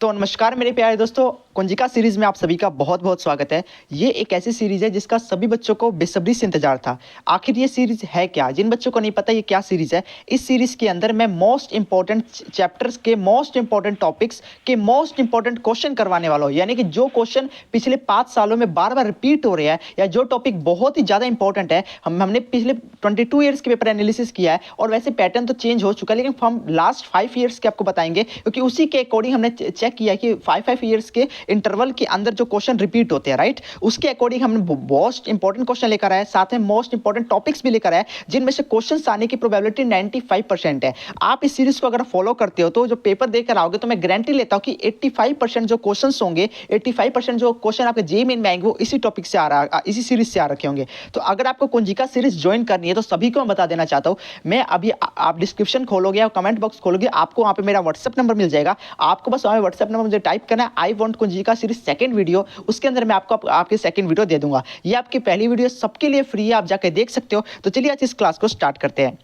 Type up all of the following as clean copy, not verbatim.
तो नमस्कार मेरे प्यारे दोस्तों, कुंजिका सीरीज में आप सभी का बहुत बहुत स्वागत है। ये एक ऐसी सीरीज है जिसका सभी बच्चों को बेसब्री से इंतजार था। आखिर ये सीरीज है क्या? जिन बच्चों को नहीं पता ये क्या सीरीज है, इस सीरीज के अंदर मैं मोस्ट इंपॉर्टेंट चैप्टर्स के मोस्ट इंपॉर्टेंट टॉपिक्स के मोस्ट इंपॉर्टेंट क्वेश्चन करवाने वाला हूँ। यानी कि जो क्वेश्चन पिछले 5 सालों में बार बार रिपीट हो रहे हैं या जो टॉपिक बहुत ही ज़्यादा इंपॉर्टेंट है, हमने पिछले 22 ईयर्स के पेपर एनालिसिस किया है और वैसे पैटर्न तो चेंज हो चुका है, लेकिन हम लास्ट 5 ईयर्स के आपको बताएंगे क्योंकि उसी के अकॉर्डिंग हमने चेक किया कि 5 ईयर्स के इंटरवल के अंदर जो क्वेश्चन रिपीट होते हैं, राइट, उसके अकॉर्डिंग हमने मोस्ट इंपॉर्टेंट क्वेश्चन लेकर आए, साथ में मोस्ट इंपॉर्टेंट टॉपिक्स भी लेकर आए जिनमें से क्वेश्चंस आने की प्रोबेबिलिटी 95% है। आप इस सीरीज को अगर फॉलो करते हो तो जो पेपर देकर आओगे तो मैं गारंटी लेता हूं कि 85% जो क्वेश्चंस होंगे, 85% जो क्वेश्चन आपके जेईई मेन में आएंगे वो इसी टॉपिक से आ रहा, इसी सीरीज से आ रखे होंगे। तो अगर आपको कुंजिका सीरीज ज्वाइन करनी है तो सभी को मैं बता देना चाहता हूं, मैं अभी आप डिस्क्रिप्शन खोलोगे या कमेंट बॉक्स खोलोगे, आपको वहां पे मेरा व्हाट्सएप नंबर मिल जाएगा। आपको बस वहां व्हाट्सएप नंबर मुझे टाइप करना है, I want Kunjika series second video, उसके अंदर मैं आपको आपकी सेकंड वीडियो दे दूंगा। ये आपकी पहली वीडियो सबके लिए फ्री है, आप जाकर देख सकते हो। तो चलिए आज इस क्लास को स्टार्ट करते हैं।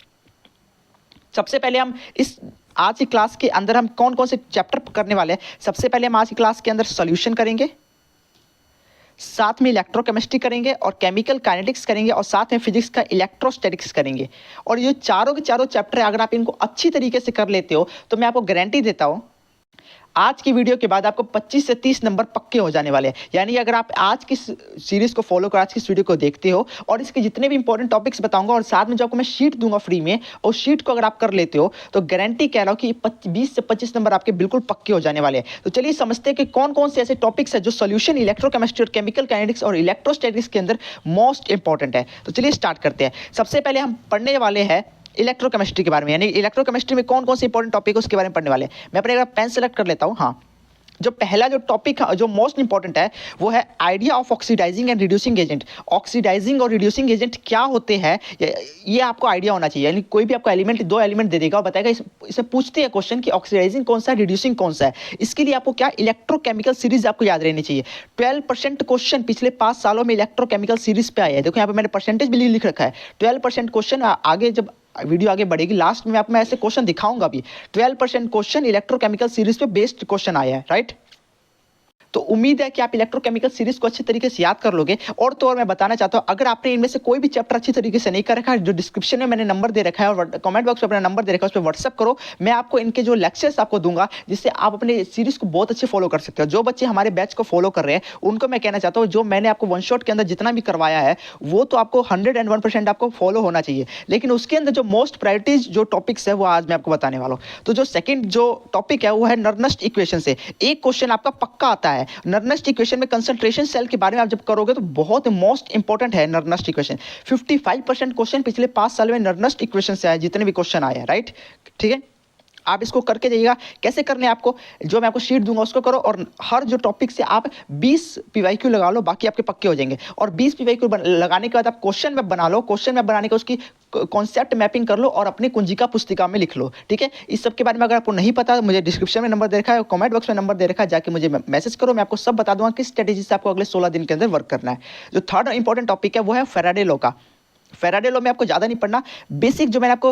सबसे पहले हम आज की क्लास के अंदर हम कौन कौन से चैप्टर करने वाले हैं। सबसे पहले हम आज की क्लास के अंदर सॉल्यूशन करेंगे, साथ में इलेक्ट्रोकेमिस्ट्री करेंगे और केमिकल काइनेटिक्स करेंगे और साथ में फिजिक्स का इलेक्ट्रोस्टैटिक्स करेंगे। और ये चारों के चारों चैप्टर अगर आप इनको अच्छी तरीके से कर लेते हो तो मैं आपको गारंटी देता हूं आज की वीडियो के बाद आपको 25 से 30 नंबर पक्के हो जाने वाले हैं। यानी अगर आप आज की सीरीज को फॉलो कर आज की वीडियो को देखते हो और इसके जितने भी इंपॉर्टेंट टॉपिक्स बताऊंगा और साथ में जो आपको मैं शीट दूंगा फ्री में, और शीट को अगर आप कर लेते हो तो गारंटी कह रहा हूं कि 20 से 25 नंबर आपके बिल्कुल पक्के हो जाने वाले हैं। तो चलिए समझते हैं कि कौन कौन से ऐसे टॉपिक्स है जो सोल्यूशन, इलेक्ट्रोकेमिस्ट्री और केमिकल काइनेटिक्स और इलेक्ट्रोस्टैटिक्स के अंदर मोस्ट इंपॉर्टेंट है। तो चलिए स्टार्ट करते हैं। सबसे पहले हम पढ़ने वाले हैं इलेक्ट्रोकेमिस्ट्री के बारे में, यानी इलेक्ट्रोकेमिस्ट्री में कौन कौन से इंपॉर्टेंट टॉपिक है उसके बारे में पढ़ने वाले हैं। मैं अपने पेन सेलेक्ट कर लेता हूं। हाँ, जो पहला जो टॉपिक जो मोस्ट इंपॉर्टेंट है वो है idea of oxidising and reducing agent. Oxidising और रिड्यूसिंग एजेंट क्या होते हैं ये आपको आइडिया होना चाहिए। यानी कोई भी आपको एलिमेंट, दो एलिमेंट दे देगा और बताएगा, इसे पूछते हैं क्वेश्चन कि ऑक्सीडाइजिंग कौन सा है, रिड्यूसिंग कौन सा है। इसके लिए आपको क्या, इलेक्ट्रोकेमिकल सीरीज आपको याद रहनी चाहिए। 12% क्वेश्चन पिछले 5 सालों में इलेक्ट्रोकेमिकल सीरीज पे आए हैं। देखो यहाँ पे मैंने परसेंटेज भी लिख रखा है। 12% क्वेश्चन, आगे जब वीडियो आगे बढ़ेगी लास्ट में आपको मैं ऐसे क्वेश्चन दिखाऊंगा भी। 12% क्वेश्चन इलेक्ट्रोकेमिकल सीरीज पे बेस्ड क्वेश्चन आया है, राइट। तो उम्मीद है कि आप इलेक्ट्रोकेमिकल सीरीज को अच्छे तरीके से याद कर लोगे। और तो और मैं बताना चाहता हूं, अगर आपने इनमें से कोई भी चैप्टर अच्छी तरीके से नहीं कर रखा है, जो डिस्क्रिप्शन में मैंने नंबर दे रखा है और कमेंट बॉक्स में अपना नंबर दे रखा है, उस पर व्हाट्सअप करो। मैं आपको इनके जो लेक्चर्स आपको दूंगा जिससे आप अपने सीरीज को बहुत अच्छे फॉलो कर सकते हो। जो बच्चे हमारे बैच को फॉलो कर रहे हैं उनको मैं कहना चाहता हूँ, जो मैंने आपको वन शॉट के अंदर जितना भी करवाया है वो तो आपको 101% आपको फॉलो होना चाहिए, लेकिन उसके अंदर जो मोस्ट प्रायोरिटीज जो टॉपिक्स है वो आज मैं आपको बताने वाला हूँ। तो जो सेकंड जो टॉपिक है वो है नर्नस्ट इक्वेशन से। एक क्वेश्चन आपका पक्का आता है नर्नस्ट इक्वेशन में। कंसंट्रेशन सेल के बारे में आप जब करोगे तो बहुत मोस्ट इंपॉर्टेंट है नर्नस्ट इक्वेशन। 55% क्वेश्चन पिछले 5 साल में नर्नस्ट इक्वेशन से आए, जितने भी क्वेश्चन आए हैं, राइट। ठीक है, आप इसको करके जाइएगा। कैसे करने आपको, जो मैं आपको शीट दूंगा उसको करो और हर जो टॉपिक से आप 20 पीवाईक्यू लगा लो, बाकी आपके पक्के हो जाएंगे। और 20 पीवाईक्यू लगाने के बाद आप क्वेश्चन मैप बना लो। क्वेश्चन मैप बनाने का उसकी कॉन्सेप्ट मैपिंग कर लो और अपनी कुंजिका पुस्तिका में लिख लो। ठीक है, इस सब के बारे में अगर आपको नहीं पता, मुझे डिस्क्रिप्शन में नंबर दे रखा है, कमेंट बॉक्स में नंबर दे रखा है, जाके मुझे मैसेज करो, मैं आपको सब बता दूंगा किस स्ट्रेटेजी से आपको अगले 16 दिन के अंदर वर्क करना है। जो थर्ड इंपॉर्टेंट टॉपिक है वो है फैराडे लॉ का। फैराडे लॉ में आपको ज़्यादा नहीं पढ़ना, बेसिक जो मैंने आपको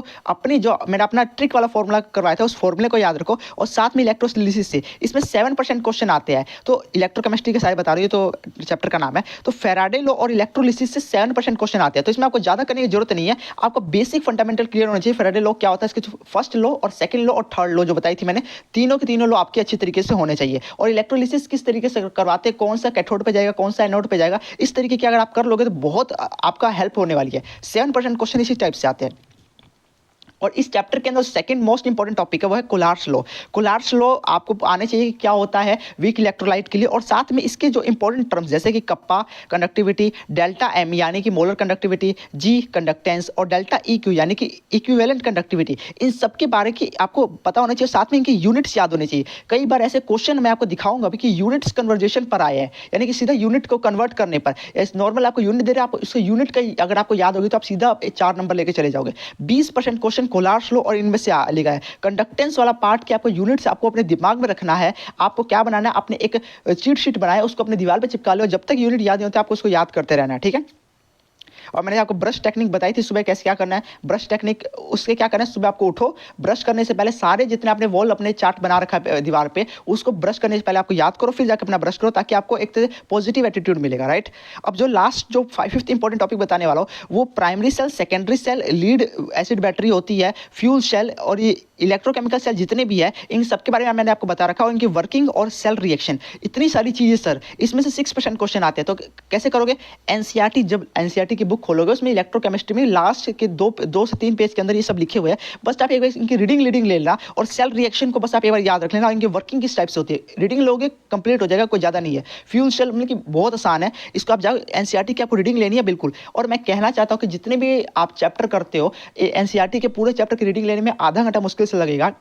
मैंने अपना ट्रिक वाला फॉर्मूला करवाया था उस फॉर्मूले को याद रखो। और साथ में इलेक्ट्रोलिसिस से इसमें 7% क्वेश्चन आते हैं। तो इलेक्ट्रोकेमिस्ट्री के सारे बता रही हूँ, तो चैप्टर का नाम है। तो फैराडे लॉ और इलेक्ट्रोलिसिस से 7% क्वेश्चन आते हैं। तो इसमें आपको ज़्यादा करने की जरूरत नहीं है, आपको बेसिक फंडामेंटल क्लियर होना चाहिए। फैराडे लॉ क्या होता है, इसके फर्स्ट लॉ और सेकंड लॉ और थर्ड लॉ जो बताई थी मैंने, तीनों के तीनों लॉ आपके अच्छी तरीके से होने चाहिए। और इलेक्ट्रोलिसिस किस तरीके से करवाते हैं, कौन सा कैथोड पे जाएगा, कौन सा एनोड पे जाएगा, इस तरीके की अगर आप कर लोगे तो बहुत आपका हेल्प होने वाली है। 7% क्वेश्चन इसी टाइप से आते हैं। और इस चैप्टर के अंदर सेकंड मोस्ट इंपॉर्टेंट टॉपिक है वो है कोलार्स लॉ। कोलार्स लॉ आपको आने चाहिए कि क्या होता है वीक इलेक्ट्रोलाइट के लिए, और साथ में इसके जो इंपॉर्टेंट टर्म्स जैसे कि कप्पा कंडक्टिविटी, डेल्टा एम यानी कि मोलर कंडक्टिविटी, जी कंडक्टेंस और डेल्टा ई क्यू यानी कि इक्विवेलेंट कंडक्टिविटी, इन सब के बारे की आपको पता होना चाहिए। साथ में इनकी यूनिट्स याद होनी चाहिए। कई बार ऐसे क्वेश्चन मैं आपको दिखाऊंगा भी कि यूनिट्स कन्वर्जेशन पर आए हैं, यानी कि सीधा यूनिट को कन्वर्ट करने पर। नॉर्मल आपको यूनिट दे रहे हैं, आप उसको यूनिट का अगर आपको याद होगी तो आप सीधा 4 नंबर लेके चले जाओगे। 20% क्वेश्चन कोलार्स लॉ और इनमें से लिखा है। कंडक्टेंस वाला पार्ट के आपको यूनिट्स आपको अपने दिमाग में रखना है। आपको क्या बनाना है, अपने एक चीट शीट बनाए, उसको अपने दीवार पे चिपका लो, जब तक यूनिट याद नहीं होता आपको उसको याद करते रहना है। ठीक है, और मैंने आपको ब्रश टेक्निक बताई थी सुबह कैसे क्या करना है। ब्रश टेक्निक उसके क्या करना है, सुबह आपको उठो, ब्रश करने से पहले सारे जितने आपने वॉल अपने चार्ट बना रखा है दीवार पे, उसको ब्रश करने से पहले आपको याद करो, फिर जाकर अपना ब्रश करो, ताकि आपको एक तरह पॉजिटिव एटीट्यूड मिलेगा, राइट। अब जो लास्ट जो फिफ्थ इंपॉर्टेंट टॉपिक बताने वाला हूँ, वो primary cell, secondary cell, lead acid battery होती है, फ्यूल सेल और ये इलेक्ट्रोकेमिकल सेल जितने भी है, इन सबके बारे में मैंने आपको बता रखा है, और इनकी वर्किंग और सेल रिएक्शन, इतनी सारी चीजें सर। इसमें से 6% क्वेश्चन आते हैं, तो कैसे करोगे? एनसीईआरटी, जब एनसीईआरटी की बुक खोलोगे उसमें इलेक्ट्रोकेमिस्ट्री में लास्ट के दो से तीन पेज के अंदर ये सब लिखे हुए हैं, बस आप एक बार इनकी रीडिंग ले लेना, और सेल रिएक्शन को बस आप एक बार याद रख लेना, इनकी वर्किंग किस टाइप से होती है, रीडिंग लोगे कंप्लीट हो जाएगा, कोई ज्यादा नहीं है। फ्यूल सेल मतलब कि बहुत आसान है, इसको आप जाओ, एनसीईआरटी की आपको रीडिंग लेनी है बिल्कुल। और मैं कहना चाहता हूँ कि जितने भी आप चैप्टर करते हो, एनसीईआरटी के पूरे चैप्टर की रीडिंग लेने में आधा घंटा मुश्किल से लगेगा,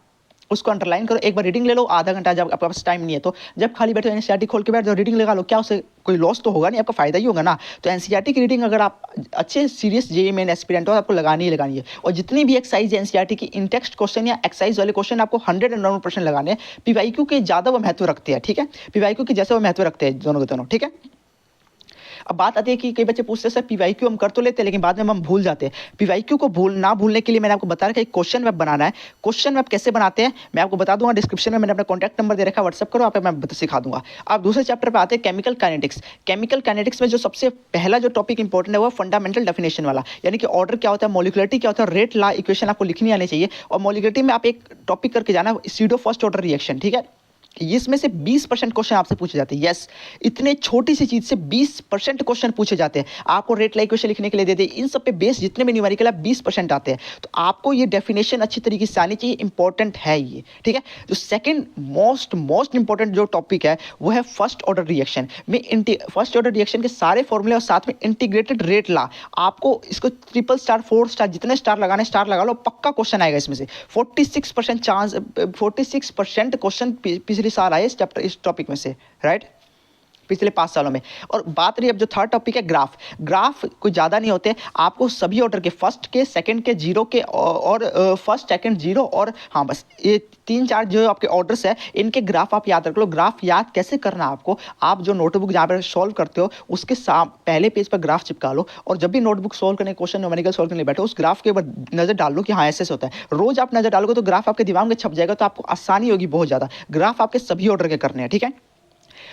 उसको अंडरलाइन करो, एक बार रीडिंग ले लो आधा घंटा, जब आपके पास टाइम नहीं है तो। जब खाली बैठे एनसीईआरटी खोल के बैठ जाओ, रीडिंग लगा लो, क्या उससे कोई लॉस तो होगा नहीं, आपका फायदा ही होगा ना। तो एनसीईआरटी की रीडिंग अगर आप अच्छे सीरियस जेईई मेन एस्पिरेंट हो, आपको लगानी ही लगानी है। और जितनी भी एक्सरसाइज एनसीईआरटी की इन टेक्स्ट क्वेश्चन या एक्सरसाइज वाले क्वेश्चन आपको 100% लगाने हैं। पीवाईक्यू के ज्यादा वो महत्व रखते हैं, ठीक है, पीवाईक्यू के जैसे वो महत्व रखते हैं दोनों के दोनों, ठीक है। अब बात आती है कि कई बच्चे पूछते हैं सर पीवाईक्यू हम कर तो लेते हैं लेकिन बाद में हम भूल जाते हैं। पीवाईक्यू को भूलने के लिए मैंने आपको बता रखा है एक क्वेश्चन मैप बनाना है। क्वेश्चन मैप कैसे बनाते हैं मैं आपको बता दूंगा, डिस्क्रिप्शन में मैंने अपना कॉन्टैक्ट नंबर दे रखा है, व्हाट्सअप करो, आप मैं सिखा दूंगा। अब दूसरे चैप्टर पे आते हैं केमिकल काइनेटिक्स। केमिकल काइनेटिक्स में जो सबसे पहला जो टॉपिक इंपॉर्टेंट है वो फंडामेंटल डेफिनेशन वाला, यानी कि ऑर्डर क्या होता है, मॉलिक्युलरिटी क्या होता है, रेट लॉ इक्वेशन आपको लिखनी आनी चाहिए। और मॉलिक्युलरिटी में आप एक टॉपिक करके जाना, सीडो फर्स्ट ऑर्डर रिएक्शन, ठीक है। इसमें से 20% क्वेश्चन आपसे पूछे जाते हैं। यस, इतने छोटी सी चीज से 20% क्वेश्चन पूछे जाते हैं। आपको रेट लाइक क्वेश्चन लिखने के लिए देते हैं, इन सब पे बेस जितने भी न्यूमेरिकल है 20% आते हैं। तो आपको ये डेफिनेशन अच्छी तरीके से आनी चाहिए, इंपॉर्टेंट है ये, ठीक है। जो सेकंड मोस्ट इंपॉर्टेंट जो टॉपिक है वो है फर्स्ट ऑर्डर रिएक्शन में फर्स्ट ऑर्डर रिएक्शन के सारे फॉर्मूले और साथ में इंटीग्रेटेड रेट लॉ। आपको इसको 3 स्टार 4 स्टार जितने स्टार लगाने स्टार लगा लो, पक्का क्वेश्चन आएगा इसमें से। 46% क्वेश्चन पिछले साल आए इस चैप्टर इस टॉपिक में से, राइट, पिछले 5 सालों में। और बात रही अब जो थर्ड टॉपिक है ग्राफ कोई ज़्यादा नहीं होते, आपको सभी ऑर्डर के फर्स्ट के सेकंड के जीरो के और फर्स्ट सेकंड जीरो और हाँ बस ये 3-4 जो आपके ऑर्डर्स है इनके ग्राफ आप याद रख लो। ग्राफ याद कैसे करना आपको, आप जो नोटबुक जहाँ पर सॉल्व करते हो उसके पहले पेज पर ग्राफ चिपका लो, और जब भी नोटबुक सॉल्व करने क्वेश्चन न्यूमेरिकल सॉल्व करने बैठो उस ग्राफ के ऊपर नजर डाल लो कि हाँ ऐसे होता है। रोज आप नजर डालोगे तो ग्राफ आपके दिमाग में छप जाएगा, तो आपको आसानी होगी बहुत ज़्यादा। ग्राफ आपके सभी ऑर्डर के करने हैं, ठीक है।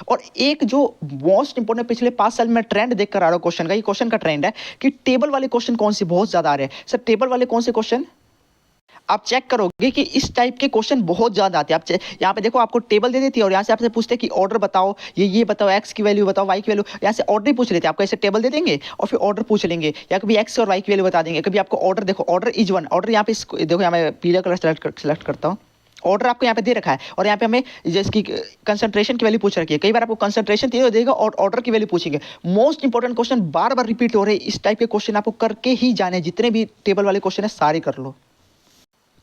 और एक जो मोस्ट इंपोर्टेंट पिछले 5 साल में ट्रेंड देख कर आ रहा हूं क्वेश्चन का, ये क्वेश्चन का ट्रेंड है कि टेबल वाले क्वेश्चन कौन से बहुत ज्यादा आ रहे हैं। सर टेबल वाले कौन से क्वेश्चन आप चेक करोगे कि इस टाइप के क्वेश्चन बहुत ज्यादा आते हैं। आप यहाँ पे देखो आपको टेबल दे देती है और यहाँ से आपसे पूछते हैं कि ऑर्डर बताओ, ये बताओ, एक्स की वैल्यू बताओ, वाई की वैल्यू, यहाँ से ऑर्डर ही पूछ लेते हैं। आपको ऐसे टेबल दे देंगे और फिर ऑर्डर पूछ लेंगे, या कभी एक्स और वाई की वैल्यू बता देंगे, कभी आपको ऑर्डर देखो, ऑर्डर इज वन, ऑर्डर यहाँ पे देखो, यहाँ मैं पीला कलर सेलेक्ट करता हूँ, ऑर्डर आपको यहाँ पे दे रखा है और यहाँ पे हमें जिसकी कंसंट्रेशन की वैल्यू पूछ रखी है। कई बार आपको कंसंट्रेशन देगा और ऑर्डर की वैल्यू पूछेंगे। मोस्ट इंपोर्टेंट क्वेश्चन बार बार रिपीट हो रहे हैं, इस टाइप के क्वेश्चन आपको करके ही जाने, जितने भी टेबल वाले क्वेश्चन है सारे कर लो।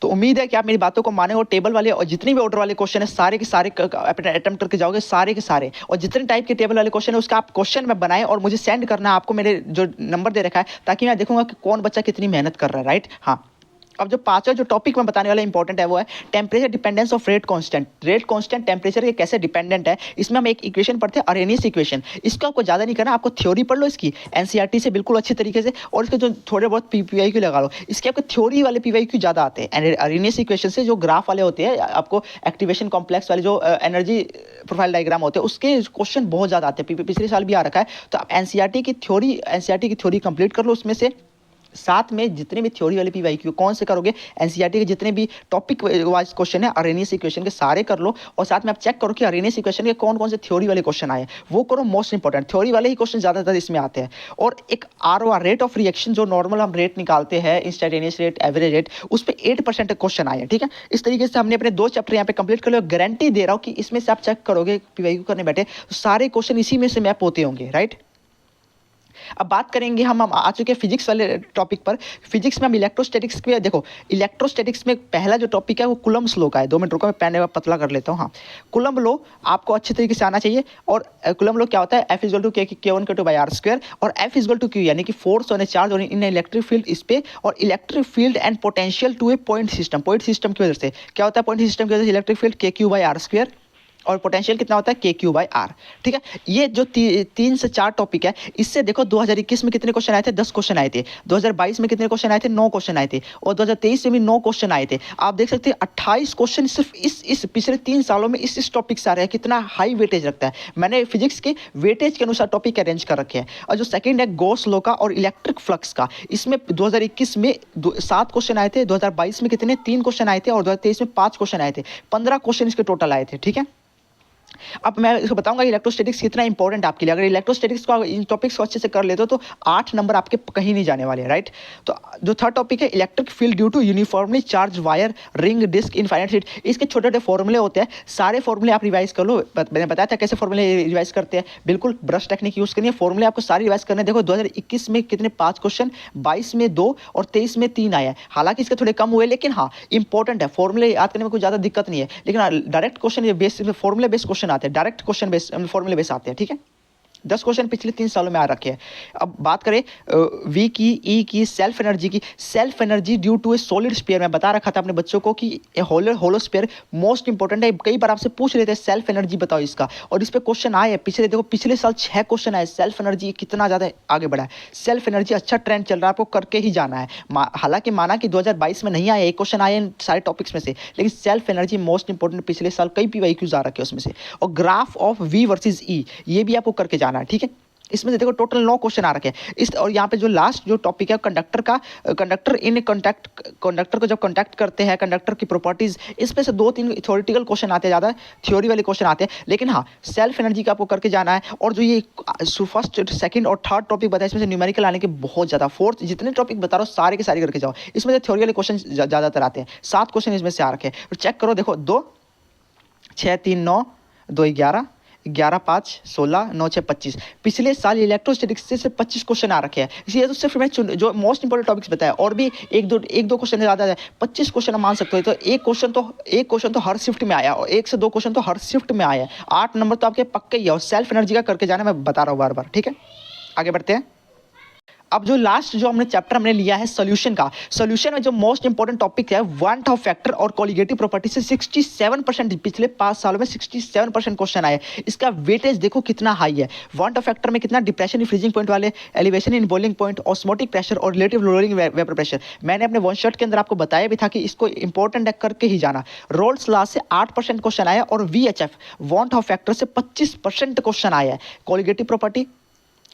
तो उम्मीद है कि आप मेरी बातों को माने और टेबल वाले और जितने भी ऑर्डर वाले क्वेश्चन है सारे के सारे अटेम्प्ट करके जाओगे, सारे के सारे। और जितने टाइप के टेबल वाले क्वेश्चन है उसका आप क्वेश्चन में बनाएं और मुझे सेंड करना है, आपको मेरे जो नंबर दे रखा है, ताकि मैं देखूंगा कि कौन बच्चा कितनी मेहनत कर रहा है, राइट। हाँ, अब जो पांचवा जो टॉपिक मैं बताने वाला इंपॉर्टेंट है वो है temperature dependence of rate constant. Rate constant temperature के कैसे डिपेंडेंट है, इसमें हम एक इक्वेशन पढ़ते हैं, अरेनियस इक्वेशन। इसको आपको ज्यादा नहीं करना, आपको थ्योरी पढ़ लो इसकी एनसीईआरटी से बिल्कुल अच्छी तरीके से, और इसके जो थोड़े बहुत पीवाईक्यू लगा लो। इसके आपको थ्योरी वाले पीवाईक्यू ज्यादा आते हैं। अरेनियस इक्वेशन से जो ग्राफ वाले होते हैं, आपको एक्टिवेशन कॉम्प्लेक्स वाले जो एनर्जी प्रोफाइल डायग्राम होते हैं उसके क्वेश्चन बहुत ज्यादा आते हैं, पिछले साल भी आ रखा है। तो आप एनसीईआरटी की थ्योरी कंप्लीट कर लो, उसमें से साथ में जितने भी थ्योरी वाले पीवाईक्यू कौन से करोगे, एनसीईआरटी के जितने भी टॉपिक वाइज क्वेश्चन है अरेनियस इक्वेशन के सारे कर लो, और साथ में आप चेक करो कि अरेनियस इक्वेशन के कौन कौन से थ्योरी वाले क्वेश्चन आए, वो करो। मोस्ट इंपॉर्टेंट थ्योरी वाले ही क्वेश्चन ज्यादातर इसमें आते हैं। और एक आरओआर रेट ऑफ रिएक्शन, जो नॉर्मल हम रेट निकालते हैं, इंस्टेंटेनियस रेट, एवरेज रेट, उस पर 8% क्वेश्चन आए हैं, ठीक है। इस तरीके से हमने अपने 2 चैप्टर यहाँ पे कंप्लीट कर लो। गारंटी दे रहा हूँ कि इसमें से आप चेक करोगे पीवाईक्यू करने बैठे तो सारे क्वेश्चन इसी में से मैप होते होंगे, राइट। अब बात करेंगे हम आ चुके हैं फिजिक्स वाले टॉपिक पर। फिजिक्स में हम इलेक्ट्रोस्टैटिक्स के, देखो इलेक्ट्रोस्टैटिक्स में पहला जो टॉपिक है वो कूलम्ब्स लॉ का है। 2 मिनट रुको, मैं पेन पतला कर लेता हूँ। हाँ, कूलम्ब लॉ आपको अच्छे तरीके से आना चाहिए। और कूलम्ब लॉ क्या होता है, F = K1K2/r², और F = Q, यानी कि फोर्स ऑन ए चार्ज और इन इलेक्ट्रिक फील्ड इस पे, और electric field and potential to a point system. Point system की वजह से क्या होता है, पॉइंट सिस्टम की वजह से इलेक्ट्रिक फील्ड KQ/r²। और पोटेंशियल कितना होता है के क्यू बाई आर। ठीक है, ये जो 3 से 4 टॉपिक है, इससे देखो 2021 में कितने क्वेश्चन आए थे, 10 क्वेश्चन आए थे। 2022 में कितने क्वेश्चन आए थे, 9 क्वेश्चन आए थे। और 2023 में भी 9 क्वेश्चन आए थे। आप देख सकते हैं 28 क्वेश्चन सिर्फ इस पिछले 3 सालों में इस टॉपिक से आ रहे हैं। कितना हाई वेटेज रखता है। मैंने फिजिक्स के वेटेज के अनुसार टॉपिक अरेंज कर रखे हैं। और जो सेकंड है गॉस लॉ का और इलेक्ट्रिक फ्लक्स का, इसमें 2021 में 7 क्वेश्चन आए थे। 2022 में कितने, 3 क्वेश्चन आए थे। और 2023 में 5 क्वेश्चन आए थे। 15 क्वेश्चन इसके टोटल आए थे। ठीक है, अब मैं इसको बताऊंगा इलेक्ट्रोस्टैटिक्स कितना इंपॉर्टेंट आपके लिए। अगर इलेक्ट्रोस्टैटिक्स को इन टॉपिक्स को अच्छे से कर लेते हो तो 8 नंबर आपके कहीं नहीं जाने वाले, राइट। तो जो थर्ड टॉपिक है electric field due to uniformly charge wire ring disc infinite heat. इसके छोटे छोटे फॉर्मूले होते हैं, सारे फॉर्मूले आप रिवाइज कर लो। मैंने बताया था कैसे फॉर्मूले रिवाइज करते हैं, बिल्कुल ब्रश टेक्निक यूज करनी है। फॉर्मूले आपको सारे रिवाइज करने। देखो 2021 में कितने 5 क्वेश्चन, 22 में 2 और 23 में 3 आया है। हालांकि इसके थोड़े कम हुए, लेकिन हाँ इंपॉर्टेंट है। फॉर्मूले याद करने में कोई ज़्यादा दिक्कत नहीं है, लेकिन डायरेक्ट क्वेश्चन बेस फॉर्मूले बेस्ड क्वेश्चन आते हैं, डायरेक्ट क्वेश्चन बेस फॉर्मूले बेस आते हैं। ठीक है, 10 क्वेश्चन पिछले 3 सालों में आ रखे हैं। अब बात करें वी की, ई की, सेल्फ एनर्जी की। Self energy due to a solid sphere, मैं बता रखा था अपने बच्चों को कि होलो स्फीयर मोस्ट इंपॉर्टेंट है। कई बार आपसे पूछ लेते हैं सेल्फ एनर्जी बताओ इसका, और इस पे क्वेश्चन आए हैं। देखो पिछले साल 6 क्वेश्चन आए। सेल्फ एनर्जी कितना ज़्यादा आगे बढ़ा है। सेल्फ एनर्जी अच्छा ट्रेंड चल रहा है, आपको करके ही जाना है। हालांकि माना कि 2022 में नहीं आया, एक क्वेश्चन आए सारे टॉपिक्स में से, लेकिन सेल्फ एनर्जी मोस्ट इंपॉर्टेंट पिछले साल कई PYQs आ रखे हैं उसमें से। और graph of V versus E, ये भी आपको करके जाना है। ठीक है, इसमें से देखो टोटल 9 क्वेश्चन आ रखे हैं इस। और यहाँ पे जो लास्ट जो टॉपिक है कंडक्टर का, कंडक्टर इन कॉन्टैक्ट, कंडक्टर को जब कॉन्टैक्ट करते हैं, कंडक्टर की प्रॉपर्टीज, इसमें से 2-3 थ्योरेटिकल क्वेश्चन आते हैं, ज़्यादा थ्योरी वाले क्वेश्चन आते हैं। लेकिन हाँ सेल्फ एनर्जी का आपको करके जाना है। और जो ये फर्स्ट, सेकंड और थर्ड टॉपिक बताया, इसमें से न्यूमेरिकल आने के बहुत ज़्यादा। फोर्थ जितने टॉपिक बता रहा हूँ सारे के सारे करके जाओ। इसमें से थ्योरी वाले क्वेश्चन ज़्यादातर आते हैं। 7 क्वेश्चन इसमें से आ रखे हैं। चेक करो, देखो 2 6 3 9 2 11 11 5 16 9 6 25। पिछले साल इलेक्ट्रोस्टैटिक्स से सिर्फ 25 क्वेश्चन आ रखे हैं। इसलिए तो सिर्फ मैं जो मोस्ट इंपॉर्टेंट टॉपिक्स बताया, और भी एक दो क्वेश्चन ज़्यादा है। 25 क्वेश्चन मान सकते हो। तो एक क्वेश्चन तो हर शिफ्ट में आया, और 1 से 2 क्वेश्चन तो हर शिफ्ट में आया है। 8 नंबर तो आपके पक्के ही है। और सेल्फ एनर्जी का करके जाना, मैं बता रहा हूँ बार बार। ठीक है, आगे बढ़ते हैं। अब जो लास्ट जो हमने चैप्टर हमने लिया है सोल्यूशन का। सोल्यूशन में जो मोस्ट इंपॉर्टेंट टॉपिक है वांट ऑफ फैक्टर और कोलिगेटिव प्रॉपर्टी से 67%, पिछले 5 सालों में 67% क्वेश्चन आए। इसका वेटेज देखो कितना हाई है। वांट ऑफ फैक्टर में कितना, डिप्रेशन इन फ्रीजिंग पॉइंट वाले, elevation in boiling point, osmotic pressure और रिलेटिव लोअरिंग वेपर प्रेशर। मैंने अपने वन शॉट के अंदर आपको बताया भी था कि इसको इंपॉर्टेंट है, करके ही जाना। रोल्स लॉ से 8% क्वेश्चन आया, और VHF वांट ऑफ फैक्टर से 25% क्वेश्चन आया है। कोलिगेटिव प्रॉपर्टी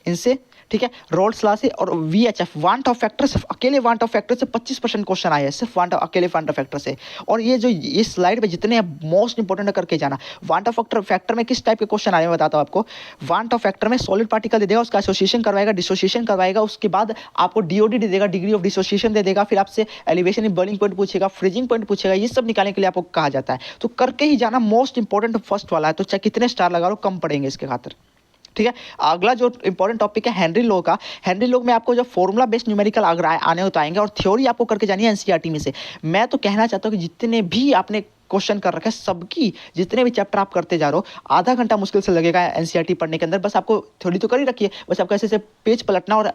इनसे, ठीक है, रोल्स लॉ से, और VHF वांट ऑफ फैक्टर, सिर्फ अकेले वांट ऑफ फैक्टर से 25% क्वेश्चन आया है, सिर्फ अकेले वांट ऑफ फैक्टर से। और ये जो ये स्लाइड पे जितने मोस्ट इंपॉर्टेंट करके जाना। वांट ऑफ फैक्टर में किस टाइप के क्वेश्चन आए मैं बताता हूँ आपको। वांट ऑफ फैक्टर में सॉलिड पार्टिकल दे देगा, उसका एसोसिएशन करवाएगा, डिसोसिएशन करवाएगा, उसके बाद आपको DOD दे देगा, डिग्री ऑफ डिसोसिएशन दे देगा, फिर आपसे एलिवेशन इन बॉइलिंग पॉइंट पूछेगा, फ्रीजिंग पॉइंट पूछेगा। ये सब निकालने के लिए आपको कहा जाता है। तो करके ही जाना, मोस्ट इंपॉर्टेंट फर्स्ट वाला है। तो चाहे कितने स्टार लगा लो, कम पड़ेंगे इसके खातिर। ठीक है, अगला जो इंपॉर्टेंट टॉपिक है हेनरी लॉ का। हेनरी लॉ में आपको जो फॉर्मूला बेस्ड न्यूमेरिकल आने होता आएंगे, और थ्योरी आपको करके जानी है NCERT में से। मैं तो कहना चाहता हूँ कि जितने भी आपने क्वेश्चन कर रखे हैं, सबकी जितने भी चैप्टर आप करते जा रहे हो, आधा घंटा मुश्किल से लगेगा NCERT पढ़ने के अंदर। बस आपको थ्योरी तो कर ही रखिए, बस आपको ऐसे पेज पलटना, और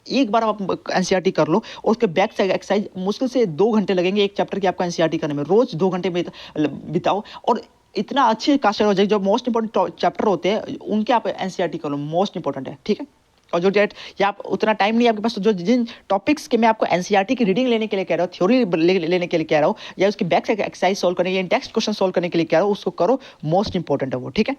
एक बार आप NCERT कर लो, और उसके बैक से एक्सरसाइज मुश्किल से 2 घंटे लगेंगे एक चैप्टर की आपको NCERT करने में। रोज 2 घंटे में बिताओ, और इतना अच्छे कास्ट हो जाए। जो मोस्ट इंपॉर्टेंट चैप्टर होते हैं उनके आप NCERT कर लो, मोस्ट इंपॉर्टेंट है। ठीक है, और जो डेट या आप उतना टाइम नहीं है आपके पास, तो जो जिन टॉपिक्स के मैं आपको NCERT की रीडिंग लेने के लिए कह रहा हूँ, थ्योरी लेने के लिए कह रहा हूँ, या उसके बैक से एक्सरसाइज सोल्व करने, या टेक्स्ट क्वेश्चन सोल्व करने के लिए कह रहा हूँ, उसको करो, मोस्ट इंपॉर्टेंट है वो। ठीक है,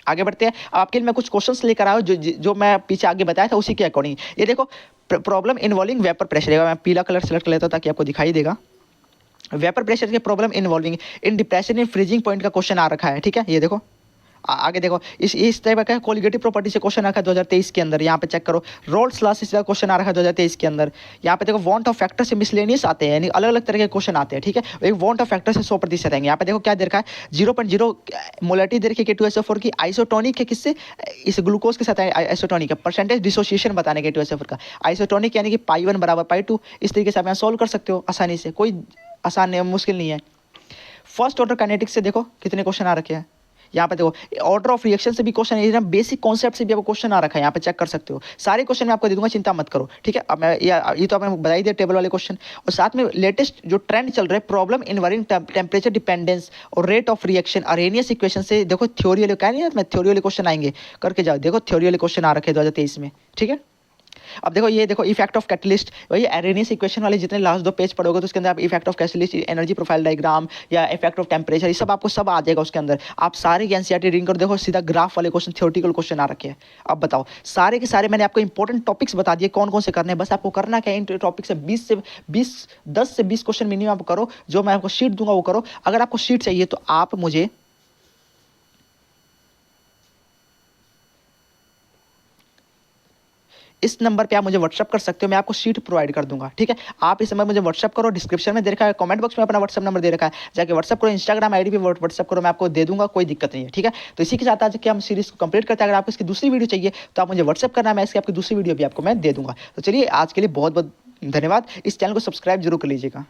आगे बढ़ते हैं। आपके लिए मैं कुछ क्वेश्चंस लेकर आया हूँ जो मैं पीछे आगे बताया था उसी के अकॉर्डिंग। ये देखो, प्रॉब्लम इन्वॉल्विंग वेपर प्रेशर। मैं पीला कलर सेलेक्ट कर लेता हूँ ताकि आपको दिखाई देगा। वेपर प्रेशर के problem involving in depression in freezing point का क्वेश्चन आ रखा है। ठीक है, ये देखो आगे देखो, इस टाइप का कोलिगेटिव प्रॉपर्टी से क्वेश्चन रखा है 2023 के अंदर। यहाँ पे चेक करो, रोल्स लॉ से क्वेश्चन आ रखा है 2023 के अंदर। यहाँ पे देखो वांट ऑफ फैक्टर से मिसलेनियस आते हैं, यानी अलग अलग तरह के क्वेश्चन आते हैं। ठीक है, एक वांट ऑफ फैक्टर से 100% आएंगे। यहाँ पे देखो क्या दे रखा है, 0.0 मोलरिटी दे रखी है K2SO4 की, आइसोटोनिक है किससे, इस ग्लूकोज के साथ आइसोटोनिक है। परसेंटेज डिसोसिएशन बताने के K2SO4 का, आइसोटोनिक यानी कि π1 बराबर π2। इस तरीके से आप यहाँ सोल्व कर सकते हो आसानी से, कोई आसान नहीं, मुश्किल नहीं है। फर्स्ट ऑर्डर काइनेटिक्स से देखो कितने क्वेश्चन आ रखे हैं। यहाँ पे देखो ऑर्डर ऑफ रिएक्शन से भी क्वेश्चन है, बेसिक कॉन्सेप्ट से भी आपको क्वेश्चन आ रखा है, यहाँ पे चेक कर सकते हो। सारे क्वेश्चन मैं आपको दे दूंगा, चिंता मत करो, ठीक है। अब मैं ये तो आपने बताई दिया टेबल वाले क्वेश्चन, और साथ में लेटेस्ट जो ट्रेंड चल रहा है प्रॉब्लम इन्वायरिंग टेम्परेचर डिपेंडेंस और rate of reaction Arrhenius equation से देखो थ्योरी वाले क्या नहीं, मैं थ्योरी वाले क्वेश्चन आएंगे करके जाओ, देखो थ्योरी वाले क्वेश्चन आ रखे 2023 में, ठीक है। अब देखो ये देखो इफेक्ट ऑफ कैटलिस्ट, वही एरेनियस इक्वेशन वाले जितने लास्ट 2 पेज पढ़ोगे तो उसके अंदर आप effect of catalyst, energy profile diagram या इफेक्ट ऑफ टेम्परेचर, ये सब आपको सब आ जाएगा उसके अंदर। आप सारे एनसीईआरटी रीडिंग करो, देखो सीधा ग्राफ वाले क्वेश्चन, थ्योरेटिकल क्वेश्चन आ रखे हैं। अब बताओ सारे के सारे मैंने आपको इंपॉर्टेंट टॉपिक्स बता दिए कौन कौन से करने हैं, बस आपको करना क्या है, इन टॉपिक से 10 से 20 क्वेश्चन मिनिमम आप करो, जो मैं आपको शीट दूंगा वो करो। अगर आपको शीट चाहिए तो आप मुझे इस नंबर पे आप मुझे व्हाट्सअप कर सकते हो, मैं आपको शीट प्रोवाइड कर दूंगा, ठीक है। आप इस नंबर मुझे व्हाट्सअप करो, डिस्क्रिप्शन में दे रखा है, कमेंट बॉक्स में अपना व्हाट्सअप नंबर दे रखा है, जाके व्हाट्सअप करो, इंस्टाग्राम आईडी पे व्हाट्सअप करो, मैं आपको दे दूंगा, कोई दिक्कत नहीं है, ठीक है। तो इसी के साथ आज कि हम सीरीज को कंप्लीट करते हैं। अगर आपको इसकी दूसरी वीडियो चाहिए तो आप मुझे व्हाट्सअप करना, मैं इसकी आपकी दूसरी वीडियो भी आपको मैं दे दूंगा। तो चलिए आज के लिए बहुत बहुत धन्यवाद, इस चैनल को सब्सक्राइब जरूर कर लीजिएगा।